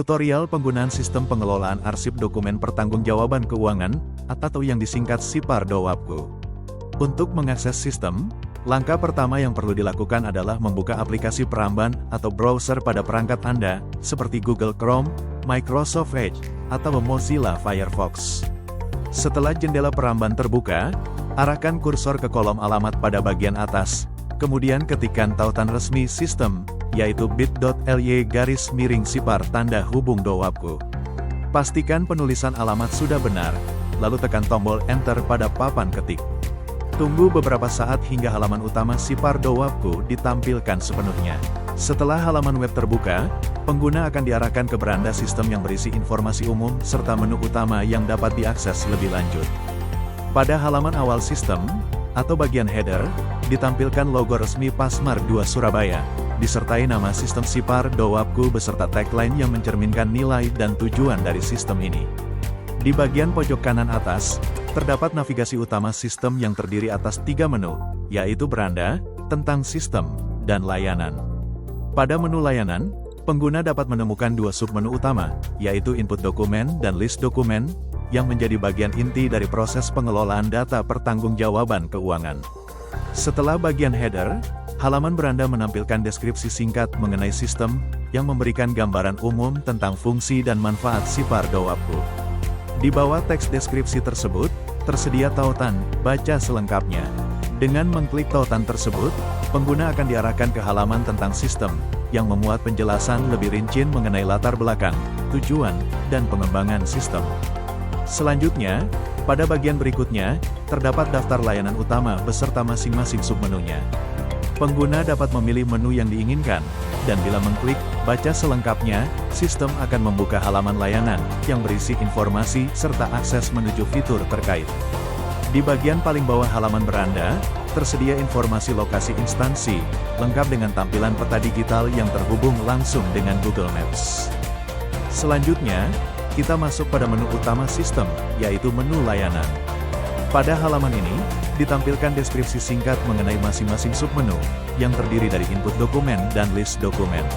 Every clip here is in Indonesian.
Tutorial penggunaan sistem pengelolaan arsip dokumen pertanggungjawaban keuangan, atau yang disingkat SIPAR DOWAPKU. Untuk mengakses sistem, langkah pertama yang perlu dilakukan adalah membuka aplikasi peramban atau browser pada perangkat Anda, seperti Google Chrome, Microsoft Edge, atau Mozilla Firefox. Setelah jendela peramban terbuka, arahkan kursor ke kolom alamat pada bagian atas, kemudian ketikkan tautan resmi sistem, yaitu bit.ly/SIPAR tanda hubung DOWAPKU. Pastikan penulisan alamat sudah benar, lalu tekan tombol Enter pada papan ketik. Tunggu beberapa saat hingga halaman utama SIPAR DOWAPKU ditampilkan sepenuhnya. Setelah halaman web terbuka, pengguna akan diarahkan ke beranda sistem yang berisi informasi umum serta menu utama yang dapat diakses lebih lanjut. Pada halaman awal sistem, atau bagian header, ditampilkan logo resmi Pasmar 2 Surabaya, disertai nama sistem SIPAR DOWAPKU beserta tagline yang mencerminkan nilai dan tujuan dari sistem ini. Di bagian pojok kanan atas, terdapat navigasi utama sistem yang terdiri atas 3 menu, yaitu beranda, tentang sistem, dan layanan. Pada menu layanan, pengguna dapat menemukan 2 submenu utama, yaitu input dokumen dan list dokumen, yang menjadi bagian inti dari proses pengelolaan data pertanggungjawaban keuangan. Setelah bagian header, halaman beranda menampilkan deskripsi singkat mengenai sistem, yang memberikan gambaran umum tentang fungsi dan manfaat SIPAR DOWAPKU. Di bawah teks deskripsi tersebut, tersedia tautan, baca selengkapnya. Dengan mengklik tautan tersebut, pengguna akan diarahkan ke halaman tentang sistem, yang memuat penjelasan lebih rinci mengenai latar belakang, tujuan, dan pengembangan sistem. Selanjutnya, pada bagian berikutnya, terdapat daftar layanan utama beserta masing-masing submenunya. Pengguna dapat memilih menu yang diinginkan, dan bila mengklik baca selengkapnya, sistem akan membuka halaman layanan yang berisi informasi serta akses menuju fitur terkait. Di bagian paling bawah halaman beranda, tersedia informasi lokasi instansi, lengkap dengan tampilan peta digital yang terhubung langsung dengan Google Maps. Selanjutnya, kita masuk pada menu utama sistem, yaitu menu layanan. Pada halaman ini, ditampilkan deskripsi singkat mengenai masing-masing submenu, yang terdiri dari input dokumen dan list dokumen.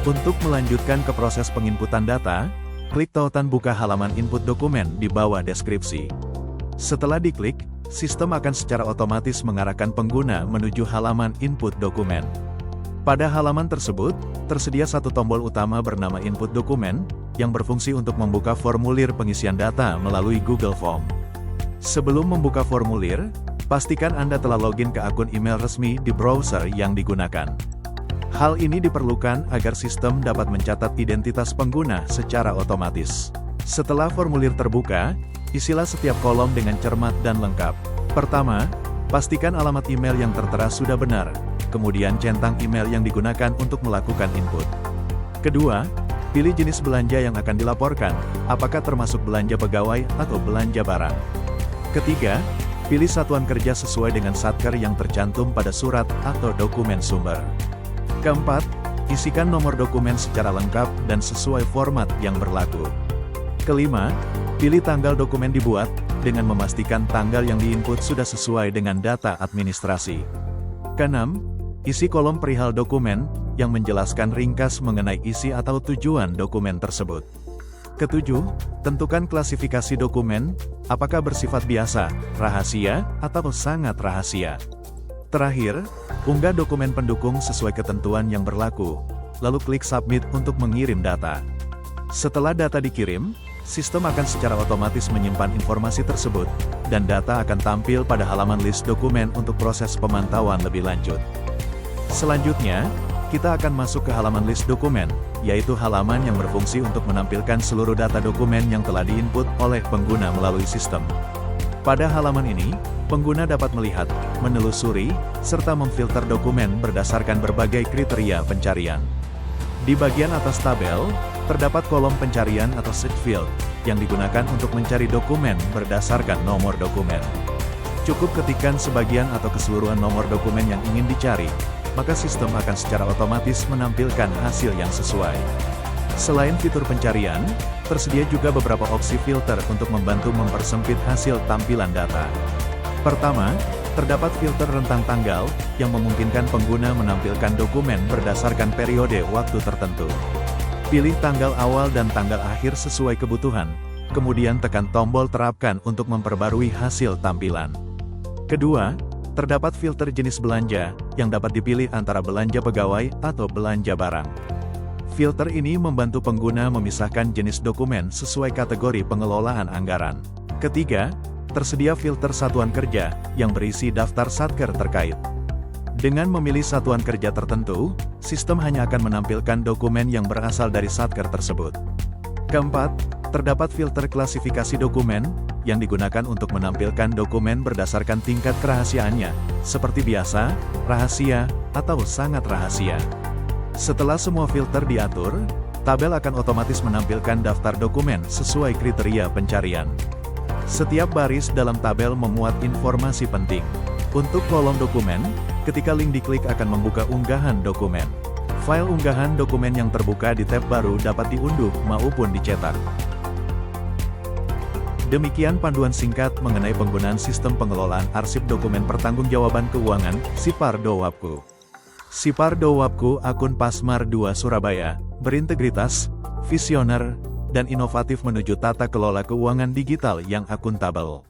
Untuk melanjutkan ke proses penginputan data, klik tautan buka halaman input dokumen di bawah deskripsi. Setelah diklik, sistem akan secara otomatis mengarahkan pengguna menuju halaman input dokumen. Pada halaman tersebut, tersedia satu tombol utama bernama input dokumen, yang berfungsi untuk membuka formulir pengisian data melalui Google Form. Sebelum membuka formulir, pastikan Anda telah login ke akun email resmi di browser yang digunakan. Hal ini diperlukan agar sistem dapat mencatat identitas pengguna secara otomatis. Setelah formulir terbuka, isilah setiap kolom dengan cermat dan lengkap. Pertama, pastikan alamat email yang tertera sudah benar, kemudian centang email yang digunakan untuk melakukan input. Kedua, pilih jenis belanja yang akan dilaporkan, apakah termasuk belanja pegawai atau belanja barang. Ketiga, pilih satuan kerja sesuai dengan satker yang tercantum pada surat atau dokumen sumber. Keempat, isikan nomor dokumen secara lengkap dan sesuai format yang berlaku. Kelima, pilih tanggal dokumen dibuat, dengan memastikan tanggal yang diinput sudah sesuai dengan data administrasi. Keenam, isi kolom perihal dokumen, yang menjelaskan ringkas mengenai isi atau tujuan dokumen tersebut. Ketujuh, tentukan klasifikasi dokumen, apakah bersifat biasa, rahasia, atau sangat rahasia. Terakhir, unggah dokumen pendukung sesuai ketentuan yang berlaku, lalu klik submit untuk mengirim data. Setelah data dikirim, sistem akan secara otomatis menyimpan informasi tersebut, dan data akan tampil pada halaman list dokumen untuk proses pemantauan lebih lanjut. Selanjutnya, kita akan masuk ke halaman list dokumen, yaitu halaman yang berfungsi untuk menampilkan seluruh data dokumen yang telah diinput oleh pengguna melalui sistem. Pada halaman ini, pengguna dapat melihat, menelusuri, serta memfilter dokumen berdasarkan berbagai kriteria pencarian. Di bagian atas tabel, terdapat kolom pencarian atau search field, yang digunakan untuk mencari dokumen berdasarkan nomor dokumen. Cukup ketikkan sebagian atau keseluruhan nomor dokumen yang ingin dicari, maka sistem akan secara otomatis menampilkan hasil yang sesuai. Selain fitur pencarian, tersedia juga beberapa opsi filter untuk membantu mempersempit hasil tampilan data. Pertama, terdapat filter rentang tanggal, yang memungkinkan pengguna menampilkan dokumen berdasarkan periode waktu tertentu. Pilih tanggal awal dan tanggal akhir sesuai kebutuhan, kemudian tekan tombol terapkan untuk memperbarui hasil tampilan. Kedua, terdapat filter jenis belanja, yang dapat dipilih antara belanja pegawai atau belanja barang. Filter ini membantu pengguna memisahkan jenis dokumen sesuai kategori pengelolaan anggaran. Ketiga, tersedia filter satuan kerja, yang berisi daftar satker terkait. Dengan memilih satuan kerja tertentu, sistem hanya akan menampilkan dokumen yang berasal dari satker tersebut. Keempat, terdapat filter klasifikasi dokumen, yang digunakan untuk menampilkan dokumen berdasarkan tingkat kerahasiaannya, seperti biasa, rahasia, atau sangat rahasia. Setelah semua filter diatur, tabel akan otomatis menampilkan daftar dokumen sesuai kriteria pencarian. Setiap baris dalam tabel memuat informasi penting. Untuk kolom dokumen, ketika link diklik akan membuka unggahan dokumen. File unggahan dokumen yang terbuka di tab baru dapat diunduh maupun dicetak. Demikian panduan singkat mengenai penggunaan sistem pengelolaan arsip dokumen pertanggungjawaban keuangan, SIPAR DOWAPKU. SIPAR DOWAPKU akun Pasmar 2 Surabaya, berintegritas, visioner, dan inovatif menuju tata kelola keuangan digital yang akuntabel.